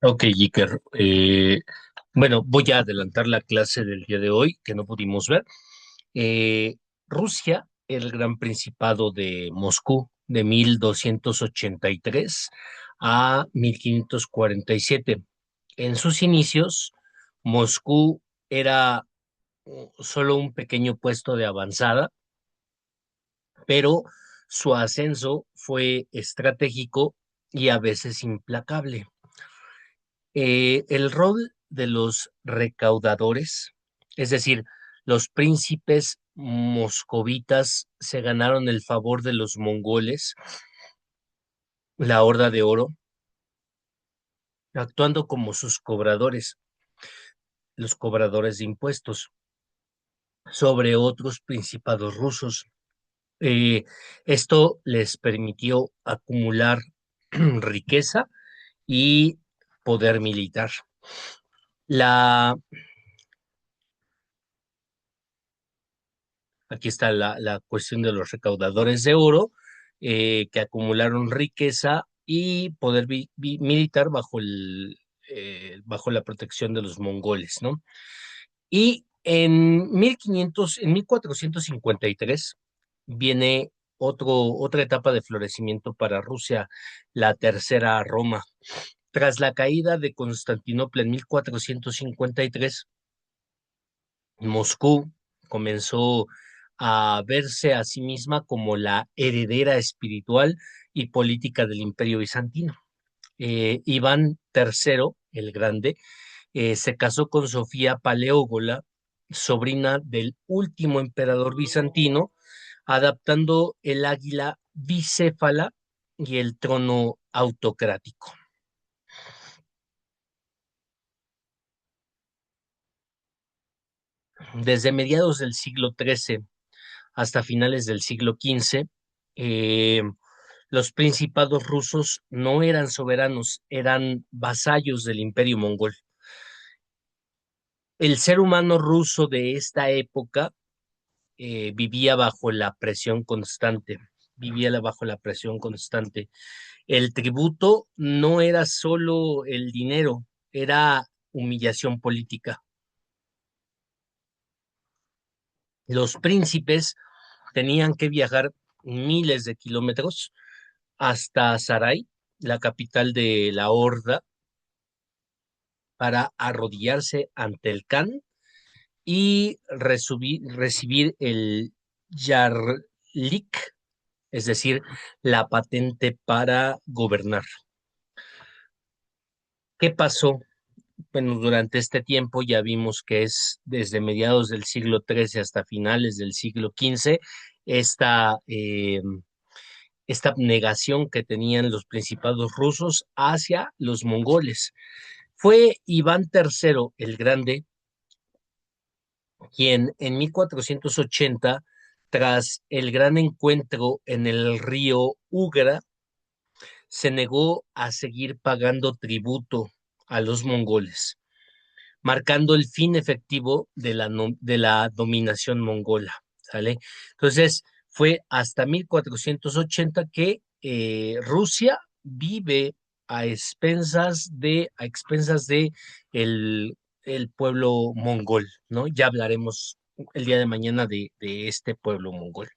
Ok, Iker. Bueno, voy a adelantar la clase del día de hoy que no pudimos ver. Eh, Rusia, el Gran Principado de Moscú, de 1283 a 1547. En sus inicios, Moscú era solo un pequeño puesto de avanzada, pero su ascenso fue estratégico y a veces implacable. El rol de los recaudadores, es decir, los príncipes moscovitas se ganaron el favor de los mongoles, la Horda de Oro, actuando como sus cobradores, los cobradores de impuestos, sobre otros principados rusos. Eh, Esto les permitió acumular riqueza y poder militar. La Aquí está la cuestión de los recaudadores de oro, que acumularon riqueza y poder militar bajo la protección de los mongoles, ¿no? Y en 1453 viene otra etapa de florecimiento para Rusia, la Tercera Roma. Tras la caída de Constantinopla en 1453, Moscú comenzó a verse a sí misma como la heredera espiritual y política del Imperio Bizantino. Iván III, el Grande, se casó con Sofía Paleógola, sobrina del último emperador bizantino, adaptando el águila bicéfala y el trono autocrático. Desde mediados del siglo XIII hasta finales del siglo XV, eh, los principados rusos no eran soberanos, eran vasallos del imperio mongol. El ser humano ruso de esta época vivía bajo la presión constante, bajo la presión constante. El tributo no era solo el dinero, era humillación política. Los príncipes tenían que viajar miles de kilómetros hasta Sarai, la capital de la Horda, para arrodillarse ante el Khan y recibir el Yarlik, es decir, la patente para gobernar. ¿Qué pasó? Bueno, durante este tiempo ya vimos que es desde mediados del siglo XIII hasta finales del siglo XV esta, esta abnegación que tenían los principados rusos hacia los mongoles. Fue Iván III el Grande quien en 1480, tras el gran encuentro en el río Ugra, se negó a seguir pagando tributo a los mongoles, marcando el fin efectivo de la dominación mongola, ¿sale? Entonces, fue hasta 1480 que Rusia vive a expensas de el, el pueblo mongol, ¿no? Ya hablaremos el día de mañana de este pueblo mongol.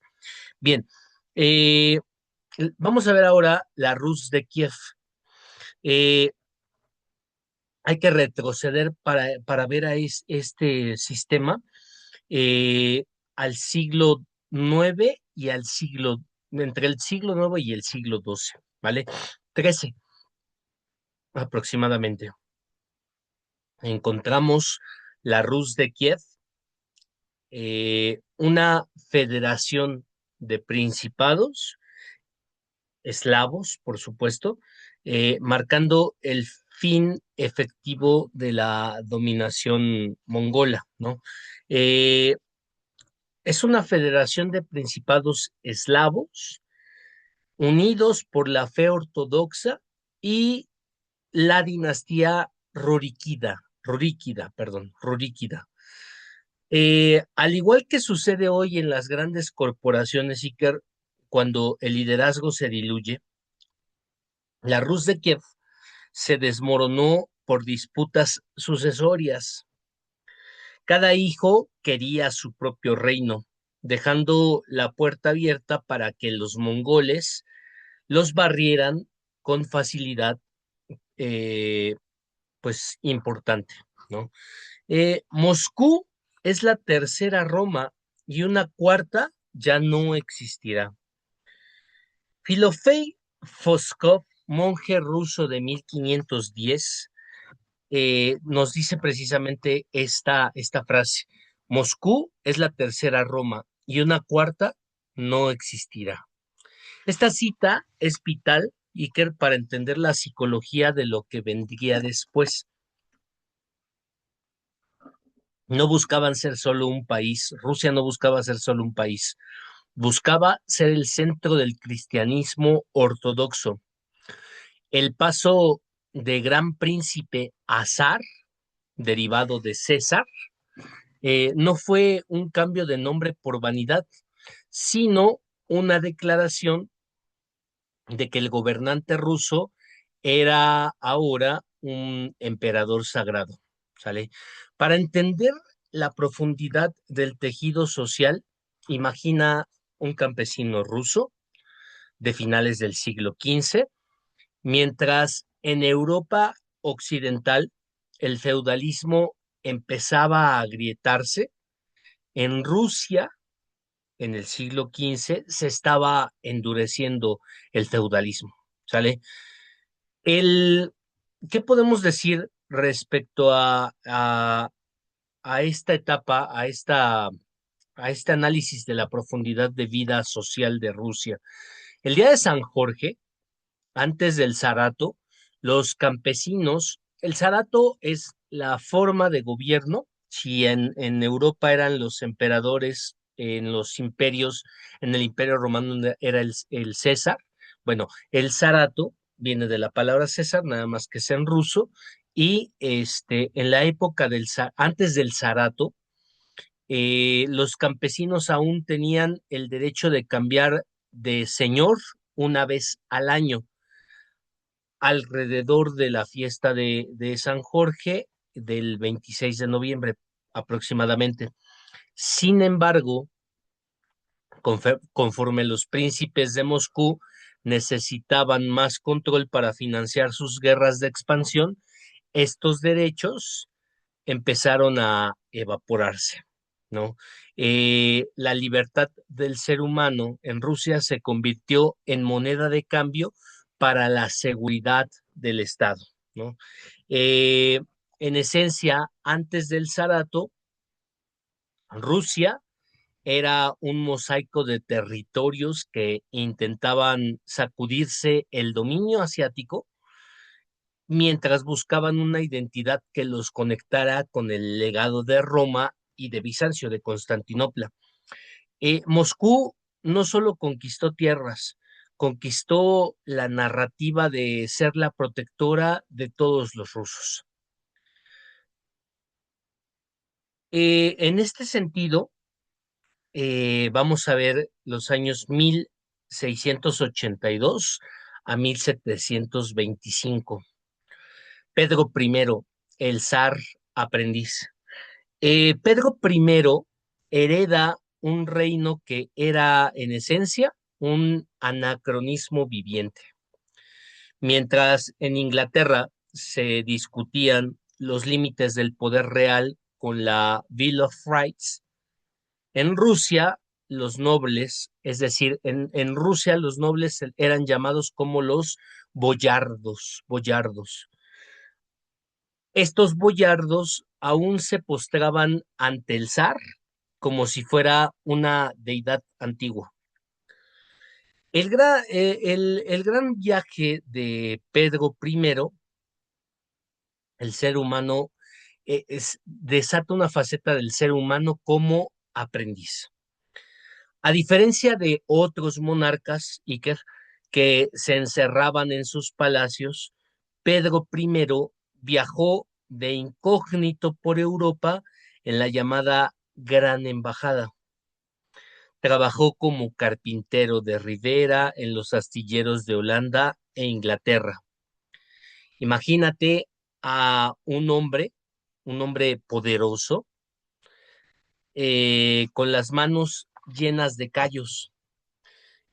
Bien, eh, vamos a ver ahora la Rus de Kiev. Eh, Hay que retroceder para ver a este sistema eh, al siglo IX y entre el siglo IX y el siglo XII, ¿vale? 13 aproximadamente. Encontramos la Rus de Kiev, una federación de principados eslavos, por supuesto, marcando el fin efectivo de la dominación mongola, ¿no? Eh, es una federación de principados eslavos unidos por la fe ortodoxa y la dinastía Rurikida. Al igual que sucede hoy en las grandes corporaciones, Iker, cuando el liderazgo se diluye, la Rus de Kiev se desmoronó por disputas sucesorias. Cada hijo quería su propio reino, dejando la puerta abierta para que los mongoles los barrieran con facilidad, eh, pues importante, ¿no? Moscú es la tercera Roma y una cuarta ya no existirá. Filofey Foskov, monje ruso de 1510, nos dice precisamente esta frase: Moscú es la tercera Roma y una cuarta no existirá. Esta cita es vital, Iker, para entender la psicología de lo que vendría después. No buscaban ser solo un país, Rusia no buscaba ser solo un país, buscaba ser el centro del cristianismo ortodoxo. El paso de gran príncipe a zar, derivado de César, no fue un cambio de nombre por vanidad, sino una declaración de que el gobernante ruso era ahora un emperador sagrado, ¿sale? Para entender la profundidad del tejido social, imagina un campesino ruso de finales del siglo XV, mientras en Europa occidental el feudalismo empezaba a agrietarse. En Rusia, en el siglo XV, se estaba endureciendo el feudalismo, ¿sale? El, ¿Qué podemos decir respecto a esta etapa, a este análisis de la profundidad de vida social de Rusia? El día de San Jorge, antes del zarato, los campesinos, el zarato es la forma de gobierno. Si en Europa eran los emperadores, en los imperios, en el Imperio Romano era el César, bueno, el zarato viene de la palabra César, nada más que es en ruso, y en la época antes del zarato, los campesinos aún tenían el derecho de cambiar de señor una vez al año, alrededor de la fiesta de San Jorge del 26 de noviembre aproximadamente. Sin embargo, conforme los príncipes de Moscú necesitaban más control para financiar sus guerras de expansión, estos derechos empezaron a evaporarse, ¿no? La libertad del ser humano en Rusia se convirtió en moneda de cambio para la seguridad del Estado, ¿no? Eh, en esencia, antes del zarato, Rusia era un mosaico de territorios que intentaban sacudirse el dominio asiático mientras buscaban una identidad que los conectara con el legado de Roma y de Bizancio, de Constantinopla. Moscú no solo conquistó tierras, conquistó la narrativa de ser la protectora de todos los rusos. En este sentido, vamos a ver los años 1682 a 1725. Pedro I, el zar aprendiz. Pedro I hereda un reino que era en esencia un anacronismo viviente. Mientras en Inglaterra se discutían los límites del poder real con la Bill of Rights, en Rusia los nobles, es decir, en Rusia los nobles eran llamados como los boyardos. Estos boyardos aún se postraban ante el zar como si fuera una deidad antigua. El gran viaje de Pedro I, el ser humano, desata una faceta del ser humano como aprendiz. A diferencia de otros monarcas, Iker, que se encerraban en sus palacios, Pedro I viajó de incógnito por Europa en la llamada Gran Embajada. Trabajó como carpintero de Rivera en los astilleros de Holanda e Inglaterra. Imagínate a un hombre poderoso, con las manos llenas de callos,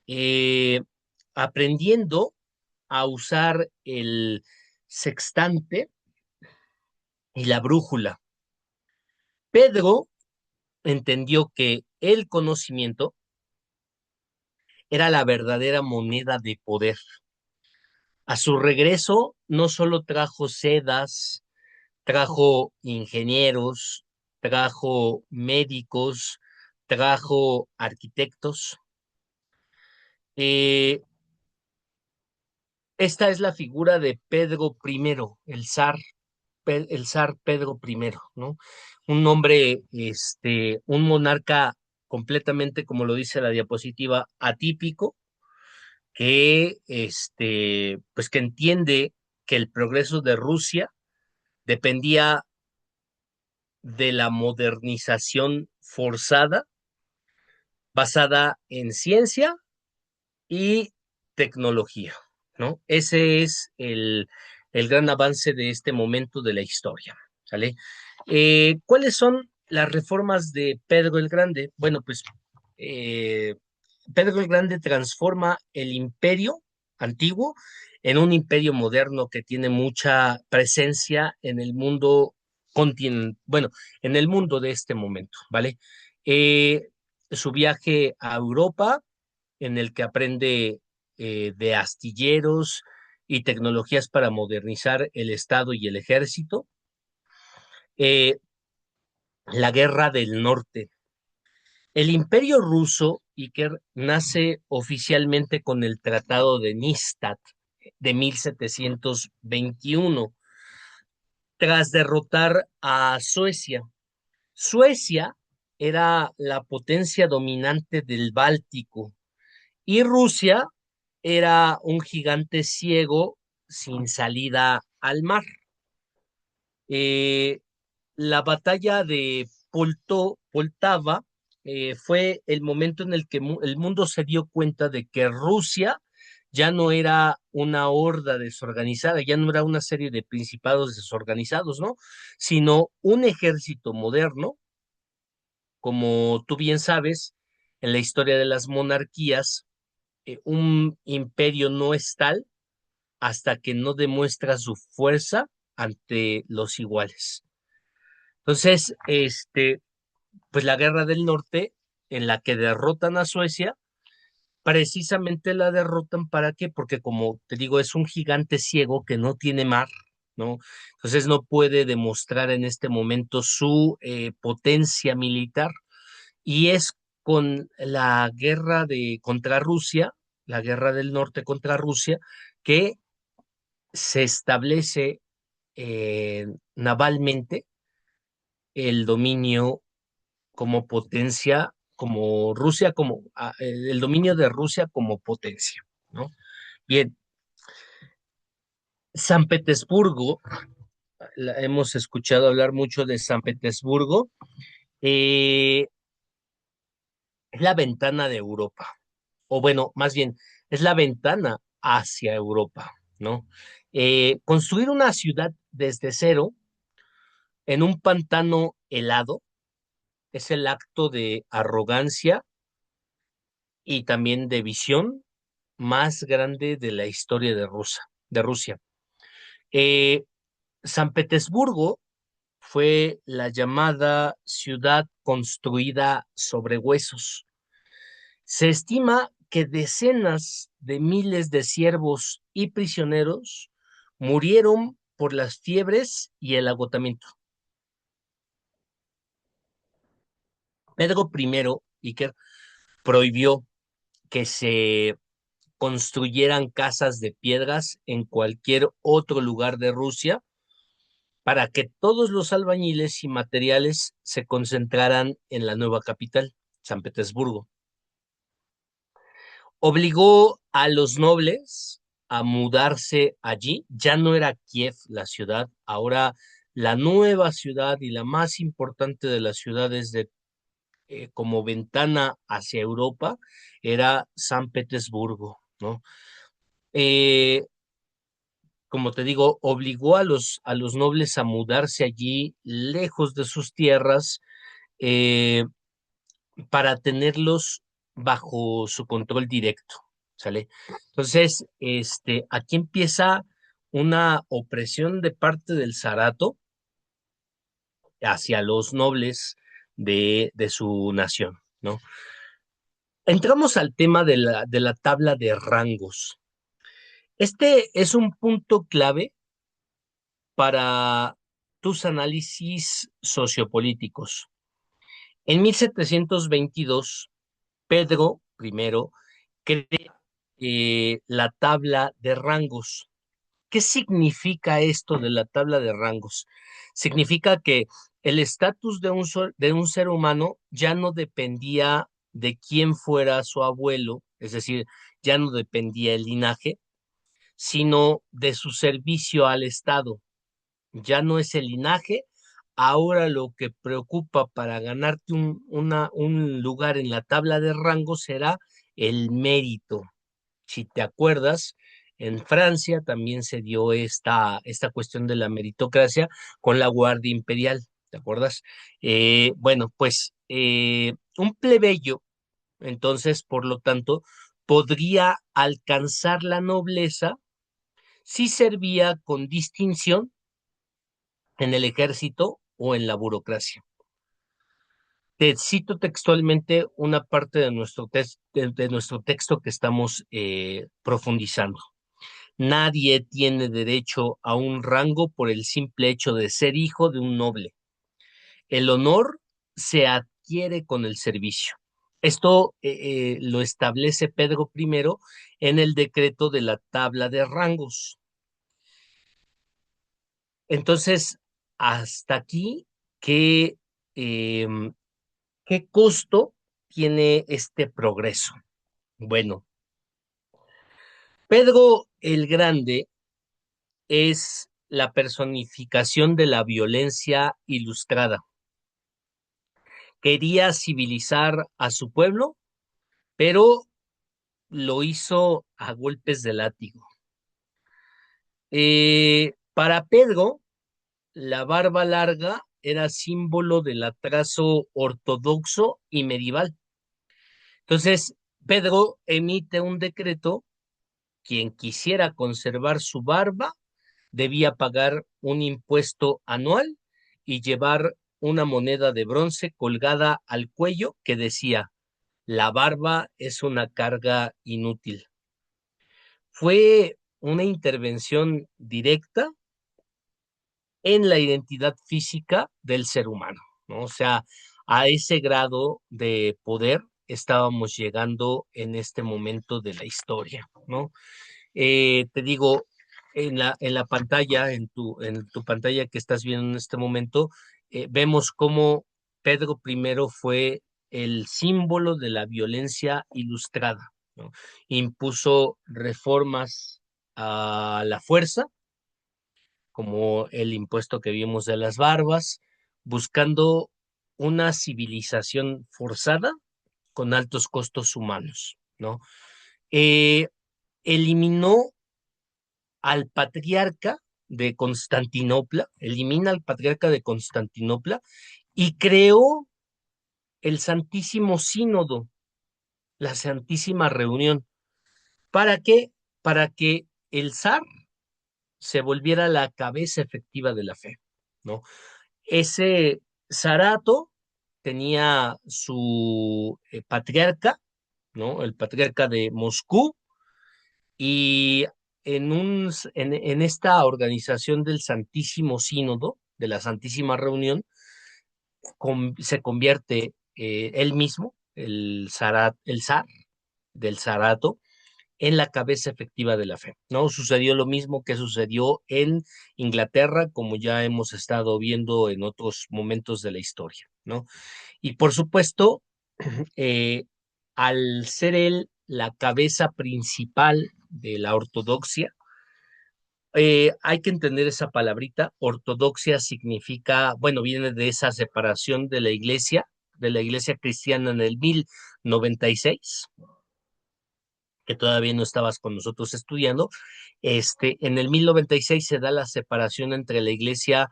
eh, aprendiendo a usar el sextante y la brújula. Pedro entendió que el conocimiento era la verdadera moneda de poder. A su regreso, no solo trajo sedas, trajo ingenieros, trajo médicos, trajo arquitectos. Eh, Esta es la figura de Pedro I, el zar Pedro I, ¿no? Un hombre, un monarca completamente, como lo dice la diapositiva, atípico, que, pues que entiende que el progreso de Rusia dependía de la modernización forzada basada en ciencia y tecnología, ¿no? Ese es el gran avance de este momento de la historia, ¿sale? ¿Cuáles son las reformas de Pedro el Grande? Bueno, pues eh, Pedro el Grande transforma el imperio antiguo en un imperio moderno que tiene mucha presencia en el mundo bueno, en el mundo de este momento, ¿vale? Su viaje a Europa, en el que aprende de astilleros y tecnologías para modernizar el Estado y el ejército. Eh, la Guerra del Norte. El Imperio Ruso, Iker, nace oficialmente con el Tratado de Nystad de 1721, tras derrotar a Suecia. Suecia era la potencia dominante del Báltico y Rusia era un gigante ciego sin salida al mar. Eh, la batalla de Poltava fue el momento en el que el mundo se dio cuenta de que Rusia ya no era una horda desorganizada, ya no era una serie de principados desorganizados, ¿no? Sino un ejército moderno, como tú bien sabes, en la historia de las monarquías, un imperio no es tal hasta que no demuestra su fuerza ante los iguales. Entonces, pues la Guerra del Norte, en la que derrotan a Suecia, precisamente la derrotan ¿para qué? Porque como te digo, es un gigante ciego que no tiene mar, ¿no? Entonces no puede demostrar en este momento su potencia militar y es con la guerra contra Rusia, la Guerra del Norte contra Rusia, que se establece navalmente el dominio como potencia, como Rusia, el dominio de Rusia como potencia, ¿no? Bien, San Petersburgo, hemos escuchado hablar mucho de San Petersburgo, eh, es la ventana de Europa, o bueno, más bien, es la ventana hacia Europa, ¿no? Construir una ciudad desde cero en un pantano helado es el acto de arrogancia y también de visión más grande de la historia de Rusia. Eh, San Petersburgo fue la llamada ciudad construida sobre huesos. Se estima que decenas de miles de siervos y prisioneros murieron por las fiebres y el agotamiento. Pedro I, Iker, prohibió que se construyeran casas de piedras en cualquier otro lugar de Rusia para que todos los albañiles y materiales se concentraran en la nueva capital, San Petersburgo. Obligó a los nobles a mudarse allí. Ya no era Kiev la ciudad, ahora la nueva ciudad y la más importante de las ciudades como ventana hacia Europa era San Petersburgo, ¿no? Eh, como te digo, obligó a los nobles a mudarse allí, lejos de sus tierras, eh, para tenerlos bajo su control directo, ¿sale? Entonces, aquí empieza una opresión de parte del zarato hacia los nobles de su nación, ¿no? Entramos al tema de la tabla de rangos. Este es un punto clave para tus análisis sociopolíticos. En 1722, Pedro I crea la tabla de rangos. ¿Qué significa esto de la tabla de rangos? Significa que el estatus de un ser humano ya no dependía de quién fuera su abuelo, es decir, ya no dependía el linaje, sino de su servicio al Estado. Ya no es el linaje, ahora lo que preocupa para ganarte un lugar en la tabla de rangos será el mérito. Si te acuerdas, en Francia también se dio esta cuestión de la meritocracia con la Guardia Imperial, ¿te acuerdas? Bueno, pues un plebeyo, entonces, por lo tanto, podría alcanzar la nobleza si servía con distinción en el ejército o en la burocracia. Te cito textualmente una parte de de nuestro texto que estamos profundizando. Nadie tiene derecho a un rango por el simple hecho de ser hijo de un noble. El honor se adquiere con el servicio. Esto lo establece Pedro I en el decreto de la tabla de rangos. Entonces, hasta aquí, ¿qué, em, qué costo tiene este progreso? Bueno, Pedro el Grande es la personificación de la violencia ilustrada. Quería civilizar a su pueblo, pero lo hizo a golpes de látigo. Para Pedro, la barba larga era símbolo del atraso ortodoxo y medieval. Entonces, Pedro emite un decreto: quien quisiera conservar su barba debía pagar un impuesto anual y llevar una moneda de bronce colgada al cuello que decía: la barba es una carga inútil. Fue una intervención directa en la identidad física del ser humano, ¿no? O sea, a ese grado de poder estábamos llegando en este momento de la historia, ¿no? Te digo, en la pantalla, en tu pantalla que estás viendo en este momento, vemos cómo Pedro I fue el símbolo de la violencia ilustrada, ¿no? Impuso reformas a la fuerza, como el impuesto que vimos de las barbas, buscando una civilización forzada con altos costos humanos, ¿no? Eh, Eliminó al patriarca de Constantinopla, elimina al patriarca de Constantinopla y creó el Santísimo Sínodo, la Santísima Reunión. ¿Para qué? Para que el zar se volviera la cabeza efectiva de la fe, ¿no? Ese zarato tenía su patriarca, ¿no? El patriarca de Moscú, y en esta organización del Santísimo Sínodo, de la Santísima Reunión, se convierte él mismo, el zar del zarato, en la cabeza efectiva de la fe, ¿no? Sucedió lo mismo que sucedió en Inglaterra, como ya hemos estado viendo en otros momentos de la historia, ¿no? Y por supuesto, eh, al ser él la cabeza principal de la ortodoxia, hay que entender esa palabrita. Ortodoxia significa, bueno, viene de esa separación de la iglesia cristiana en el 1096, que todavía no estabas con nosotros estudiando, en el 1096 se da la separación entre la iglesia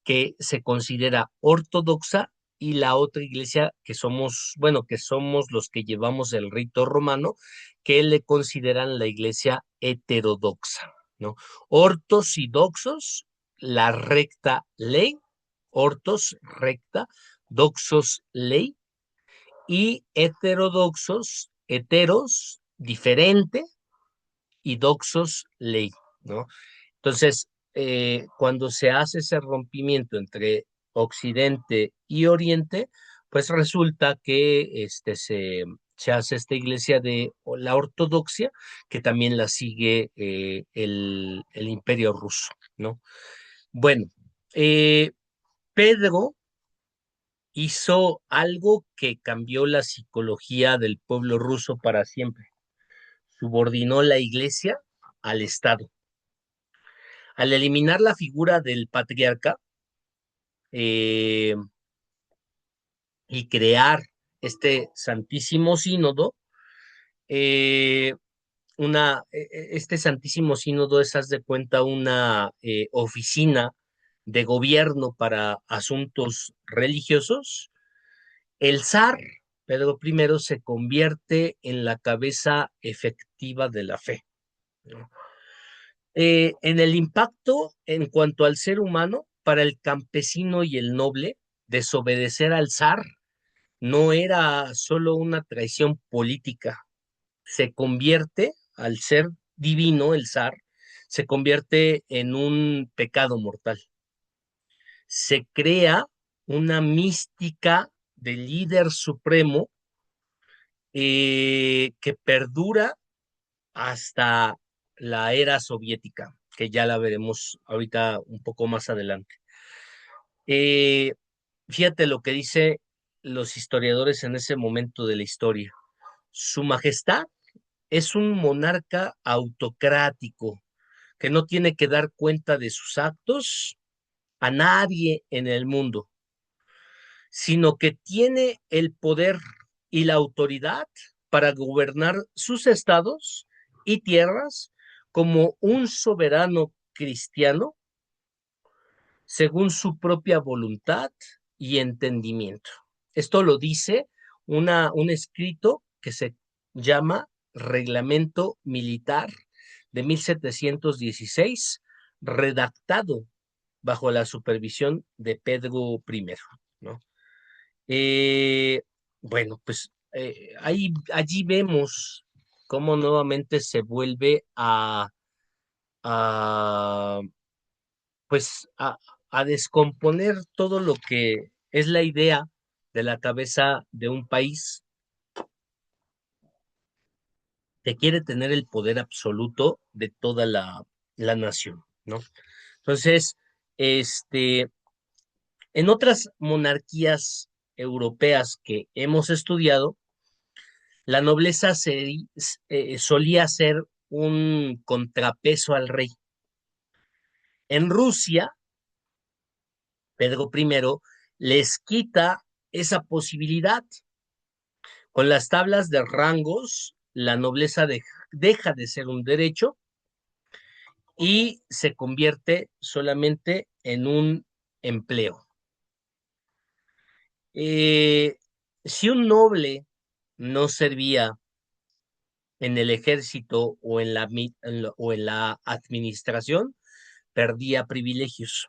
que se considera ortodoxa y la otra iglesia que somos, bueno, que somos los que llevamos el rito romano, que le consideran la iglesia heterodoxa, ¿no? Ortos y doxos, la recta ley, ortos, recta, doxos, ley, y heterodoxos, heteros, diferente, y doxos, ley, ¿no? Entonces, cuando se hace ese rompimiento entre Occidente y Oriente, pues resulta que se hace esta iglesia de la ortodoxia, que también la sigue el Imperio Ruso, ¿no? Bueno, eh, Pedro hizo algo que cambió la psicología del pueblo ruso para siempre. Subordinó la iglesia al Estado. Al eliminar la figura del patriarca eh, y crear este Santísimo Sínodo, eh, este Santísimo Sínodo es, haz de cuenta, una oficina de gobierno para asuntos religiosos. El zar Pedro I se convierte en la cabeza efectiva de la fe, ¿no? En el impacto en cuanto al ser humano, para el campesino y el noble, desobedecer al zar no era solo una traición política, se convierte, al ser divino el zar, se convierte en un pecado mortal. Se crea una mística de líder supremo que perdura hasta la era soviética, que ya la veremos ahorita un poco más adelante. Eh, Fíjate lo que dice los historiadores en ese momento de la historia. Su Majestad es un monarca autocrático que no tiene que dar cuenta de sus actos a nadie en el mundo, sino que tiene el poder y la autoridad para gobernar sus estados y tierras como un soberano cristiano según su propia voluntad y entendimiento. Esto lo dice un escrito que se llama Reglamento Militar de 1716, redactado bajo la supervisión de Pedro I, ¿no? Eh, bueno, pues allí vemos cómo nuevamente se vuelve a, pues, a descomponer todo lo que es la idea de la cabeza de un país que quiere tener el poder absoluto de toda la nación, ¿no? Entonces, en otras monarquías europeas que hemos estudiado, la nobleza solía ser un contrapeso al rey. En Rusia, Pedro I les quita esa posibilidad. Con las tablas de rangos, la nobleza deja de ser un derecho y se convierte solamente en un empleo. Eh, si un noble no servía en el ejército o o en la administración, perdía privilegios.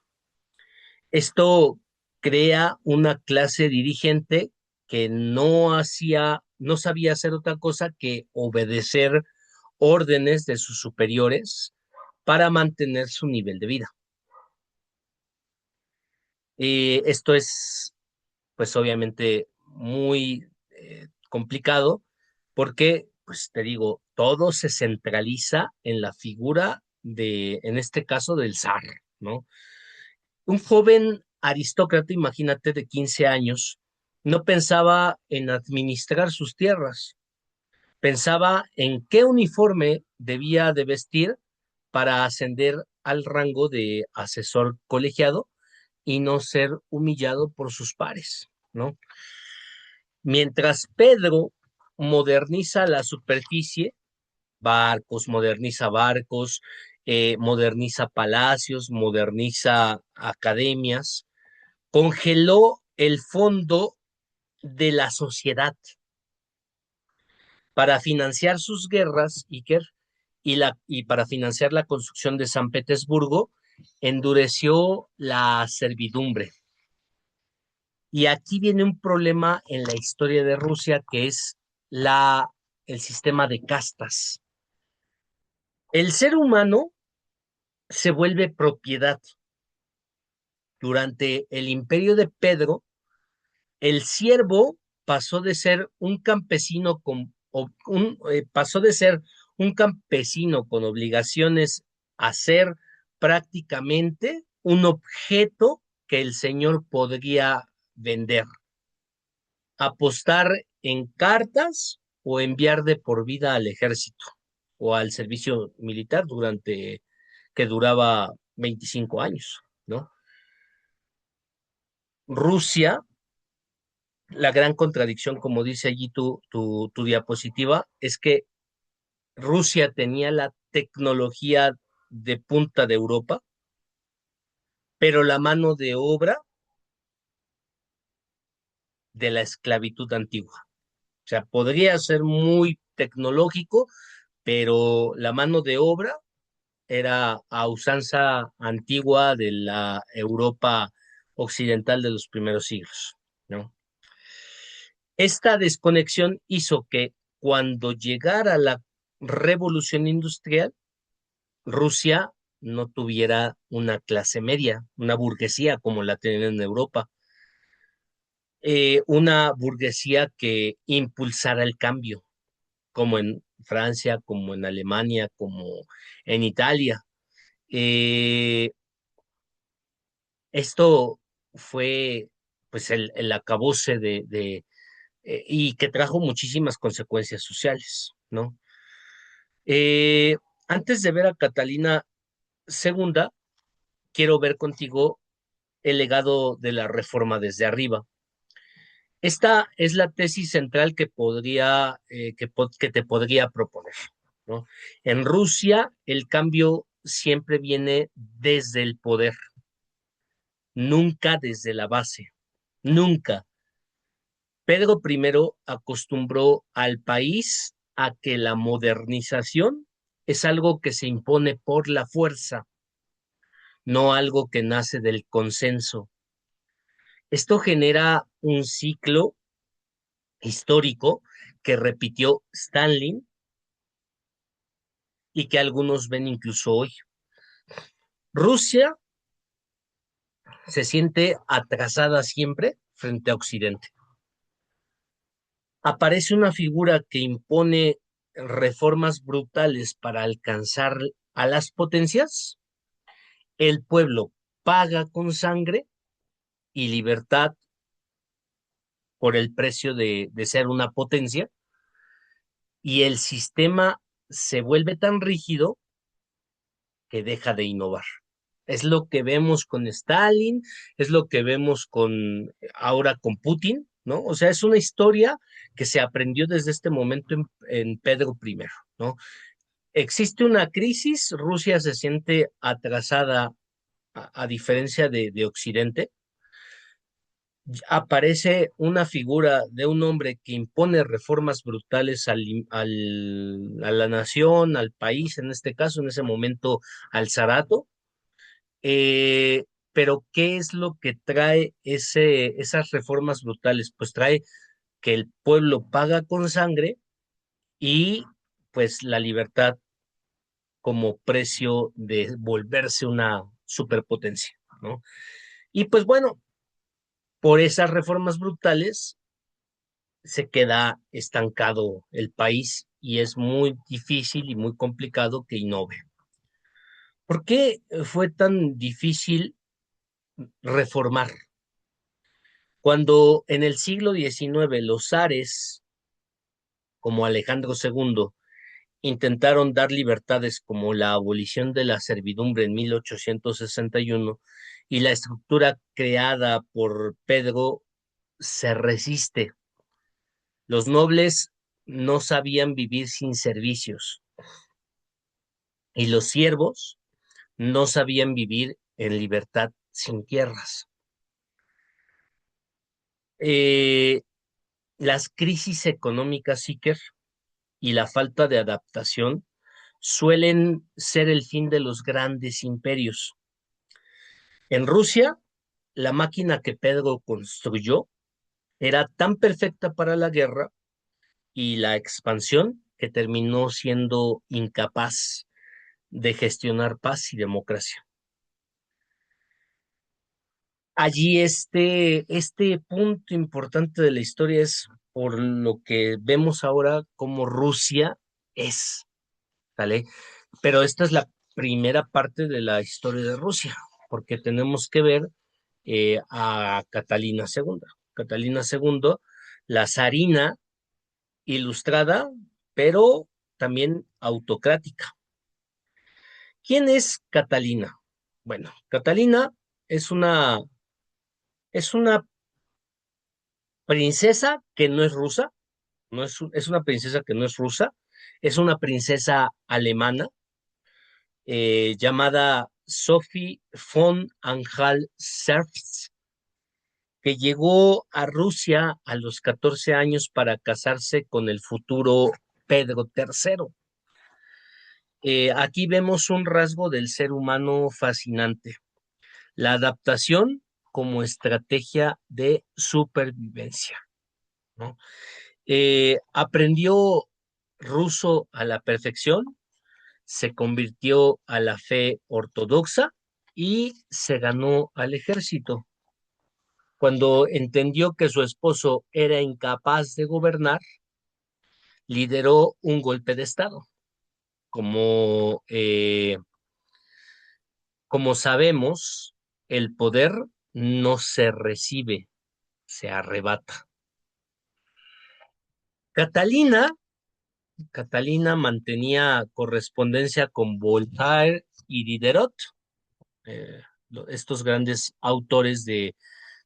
Esto crea una clase dirigente que no sabía hacer otra cosa que obedecer órdenes de sus superiores para mantener su nivel de vida. Esto es, pues obviamente, muy complicado porque, pues te digo, todo se centraliza en la figura en este caso, del zar, ¿no? Un joven aristócrata, imagínate, de 15 años, no pensaba en administrar sus tierras, pensaba en qué uniforme debía de vestir para ascender al rango de asesor colegiado y no ser humillado por sus pares, ¿no? Mientras Pedro moderniza la superficie, barcos, moderniza palacios, moderniza academias, congeló el fondo de la sociedad para financiar sus guerras, Iker, y para financiar la construcción de San Petersburgo, endureció la servidumbre. Y aquí viene un problema en la historia de Rusia que es el sistema de castas. El ser humano se vuelve propiedad. Durante el imperio de Pedro, el siervo pasó de ser un campesino pasó de ser un campesino con obligaciones a ser prácticamente un objeto que el señor podría vender, apostar en cartas o enviar de por vida al ejército o al servicio militar que duraba 25 años, ¿no? Rusia, la gran contradicción, como dice allí tu diapositiva, es que Rusia tenía la tecnología de punta de Europa, pero la mano de obra de la esclavitud antigua. O sea, podría ser muy tecnológico, pero la mano de obra era a usanza antigua de la Europa occidental de los primeros siglos, ¿no? Esta desconexión hizo que cuando llegara la revolución industrial, Rusia no tuviera una clase media, una burguesía como la tienen en Europa, una burguesía que impulsara el cambio, como en Francia, como en Alemania, como en Italia. Eh, Esto fue pues el acabose y que trajo muchísimas consecuencias sociales, ¿no? Eh, Antes de ver a Catalina segunda, quiero ver contigo el legado de la reforma desde arriba. Esta es la tesis central que te podría proponer, ¿no? En Rusia, el cambio siempre viene desde el poder, nunca desde la base, nunca. Pedro I acostumbró al país a que la modernización es algo que se impone por la fuerza, no algo que nace del consenso. Esto genera un ciclo histórico que repitió Stalin y que algunos ven incluso hoy. Rusia se siente atrasada siempre frente a Occidente. Aparece una figura que impone reformas brutales para alcanzar a las potencias. El pueblo paga con sangre y libertad por el precio de ser una potencia y el sistema se vuelve tan rígido que deja de innovar. Es lo que vemos con Stalin, es lo que vemos ahora con Putin, ¿no? O sea, es una historia que se aprendió desde este momento en Pedro I, ¿no? Existe una crisis, Rusia se siente atrasada a diferencia de Occidente. Aparece una figura de un hombre que impone reformas brutales a la nación, al país, en este caso, en ese momento, al zarato. Pero ¿qué es lo que trae esas reformas brutales? Pues trae que el pueblo paga con sangre y pues la libertad como precio de volverse una superpotencia, ¿no? Y pues bueno, por esas reformas brutales se queda estancado el país y es muy difícil y muy complicado que innove. ¿Por qué fue tan difícil reformar? Cuando en el siglo XIX los zares, como Alejandro II, intentaron dar libertades como la abolición de la servidumbre en 1861 y la estructura creada por Pedro se resiste. Los nobles no sabían vivir sin servicios. y los siervos no sabían vivir en libertad sin tierras. Eh, las crisis económicas, Iker, y la falta de adaptación suelen ser el fin de los grandes imperios. En Rusia, la máquina que Pedro construyó era tan perfecta para la guerra y la expansión que terminó siendo incapaz de gestionar paz y democracia. Allí este punto importante de la historia es por lo que vemos ahora como Rusia es, ¿vale? Pero esta es la primera parte de la historia de Rusia, porque tenemos que ver a Catalina II. Catalina II, la zarina ilustrada, pero también autocrática. ¿Quién es Catalina? Bueno, Catalina es es una princesa que no es rusa, es una princesa que no es rusa, es una princesa alemana llamada Sophie von Anhalt-Zerbst, que llegó a Rusia a los 14 años para casarse con el futuro Pedro III. Aquí vemos un rasgo del ser humano fascinante, la adaptación como estrategia de supervivencia, ¿no? Aprendió ruso a la perfección, se convirtió a la fe ortodoxa y se ganó al ejército. Cuando entendió que su esposo era incapaz de gobernar, lideró un golpe de Estado. Como, como sabemos, el poder no se recibe, se arrebata. Catalina, Catalina mantenía correspondencia con Voltaire y Diderot, eh, estos grandes autores de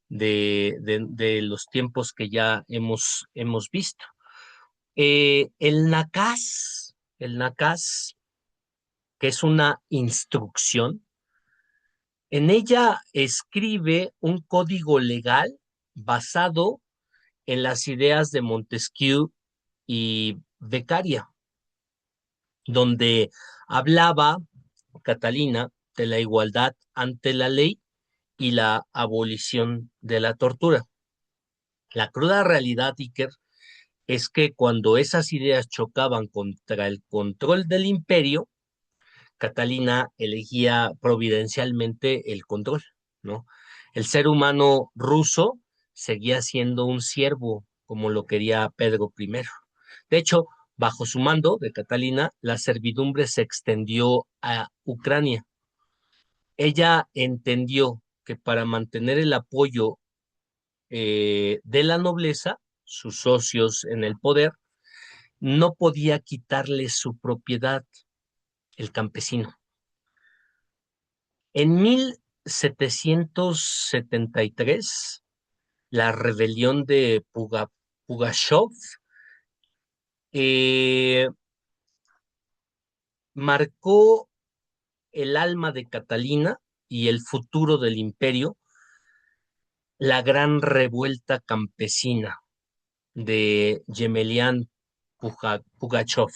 los tiempos que ya hemos visto. El NACAS, que es una instrucción, en ella escribe un código legal basado en las ideas de Montesquieu y Beccaria, donde hablaba Catalina de la igualdad ante la ley y la abolición de la tortura. La cruda realidad, Iker, es que cuando esas ideas chocaban contra el control del imperio, Catalina elegía providencialmente el control, ¿no? El ser humano ruso seguía siendo un siervo, como lo quería Pedro I. De hecho, bajo su mando de Catalina, la servidumbre se extendió a Ucrania. Ella entendió que para mantener el apoyo de la nobleza, sus socios en el poder, no podía quitarle su propiedad, el campesino. En 1773, la rebelión de Pugachov eh, marcó el alma de Catalina y el futuro del imperio, la gran revuelta campesina de Yemelian Pugachov.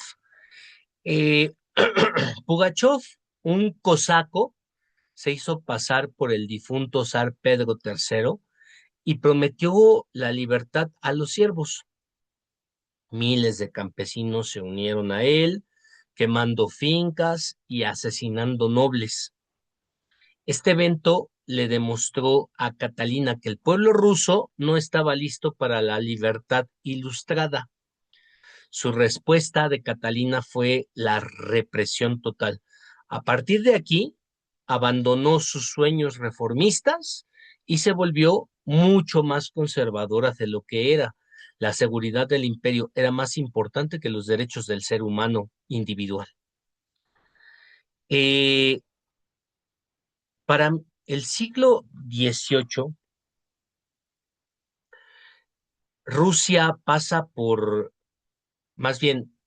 Eh, Pugachov, un cosaco, se hizo pasar por el difunto zar Pedro III y prometió la libertad a los siervos. Miles de campesinos se unieron a él, quemando fincas y asesinando nobles. Este evento le demostró a Catalina que el pueblo ruso no estaba listo para la libertad ilustrada. Su respuesta de Catalina fue la represión total. A partir de aquí, abandonó sus sueños reformistas y se volvió mucho más conservadora de lo que era. La seguridad del imperio era más importante que los derechos del ser humano individual. Eh, para el siglo XVIII, Rusia pasa por, más bien,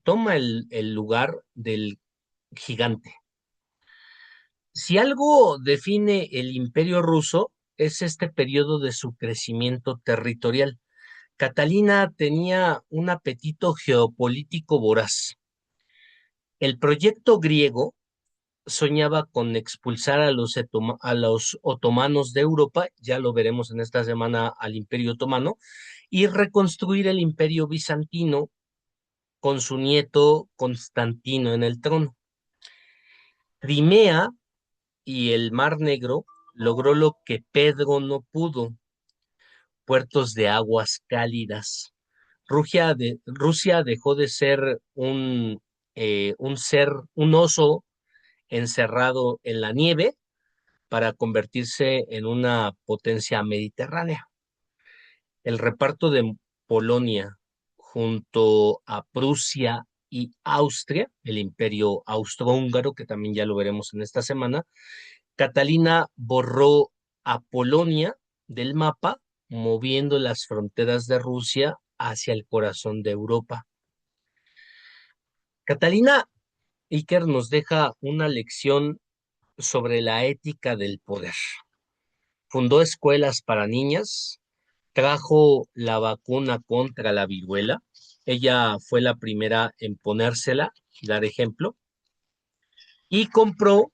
toma el lugar del gigante. Si algo define el Imperio ruso, es este periodo de su crecimiento territorial. Catalina tenía un apetito geopolítico voraz. El proyecto griego soñaba con expulsar a los otomanos de Europa, ya lo veremos en esta semana al Imperio Otomano, y reconstruir el Imperio Bizantino con su nieto Constantino en el trono. Crimea y el Mar Negro logró lo que Pedro no pudo, puertos de aguas cálidas. Rusia dejó de ser un oso encerrado en la nieve para convertirse en una potencia mediterránea. El reparto de Polonia junto a Prusia y Austria, el imperio austrohúngaro, que también ya lo veremos en esta semana, Catalina borró a Polonia del mapa, moviendo las fronteras de Rusia hacia el corazón de Europa. Catalina Iker nos deja una lección sobre la ética del poder. Fundó escuelas para niñas, trajo la vacuna contra la viruela. Ella fue la primera en ponérsela y dar ejemplo. Y compró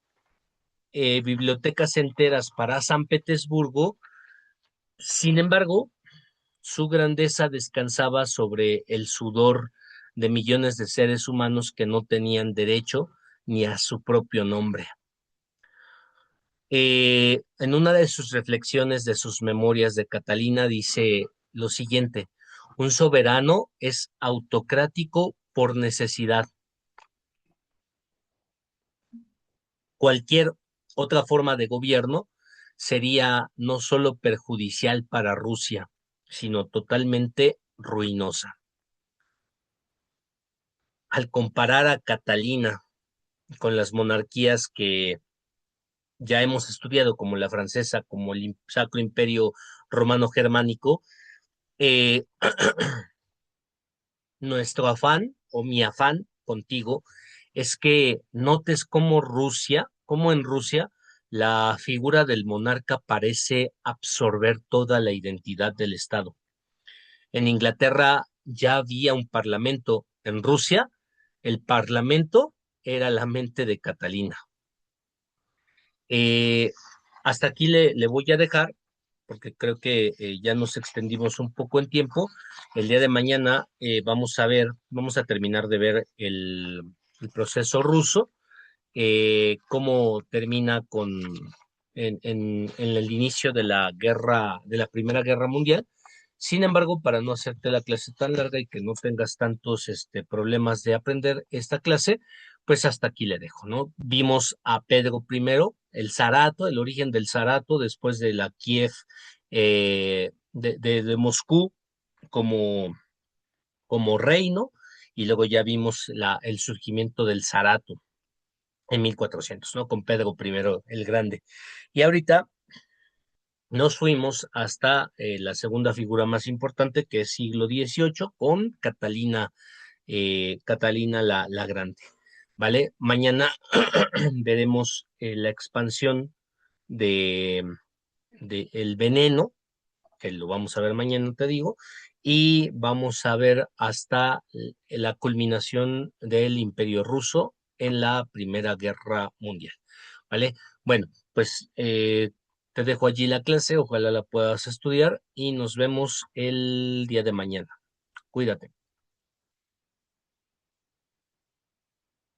bibliotecas enteras para San Petersburgo. Sin embargo, su grandeza descansaba sobre el sudor de millones de seres humanos que no tenían derecho ni a su propio nombre. En una de sus reflexiones de sus memorias de Catalina dice lo siguiente: un soberano es autocrático por necesidad. Cualquier otra forma de gobierno sería no solo perjudicial para Rusia, sino totalmente ruinosa. Al comparar a Catalina con las monarquías que ya hemos estudiado, como la francesa, como el Sacro Imperio Romano Germánico, eh, nuestro afán o mi afán contigo es que notes cómo en Rusia la figura del monarca parece absorber toda la identidad del Estado. En Inglaterra ya había un parlamento. En Rusia, el parlamento era la mente de Catalina. Eh, Hasta aquí le voy a dejar porque creo que ya nos extendimos un poco en tiempo. El día de mañana vamos a terminar de ver el proceso ruso, cómo termina en el inicio de la guerra, de la Primera Guerra Mundial. Sin embargo, para no hacerte la clase tan larga y que no tengas tantos problemas de aprender esta clase, pues hasta aquí le dejo, ¿no? Vimos a Pedro I, el zarato, el origen del zarato después de la Kiev, de Moscú como, como reino, y luego ya vimos el surgimiento del zarato en 1400, ¿no? Con Pedro I el Grande. Y ahorita nos fuimos hasta la segunda figura más importante, que es siglo XVIII, con Catalina la Grande, ¿vale? Mañana veremos la expansión de, de el veneno, que lo vamos a ver mañana, te digo, y vamos a ver hasta la culminación del Imperio Ruso en la Primera Guerra Mundial, ¿vale? Bueno, pues te dejo allí la clase, ojalá la puedas estudiar y nos vemos el día de mañana. Cuídate.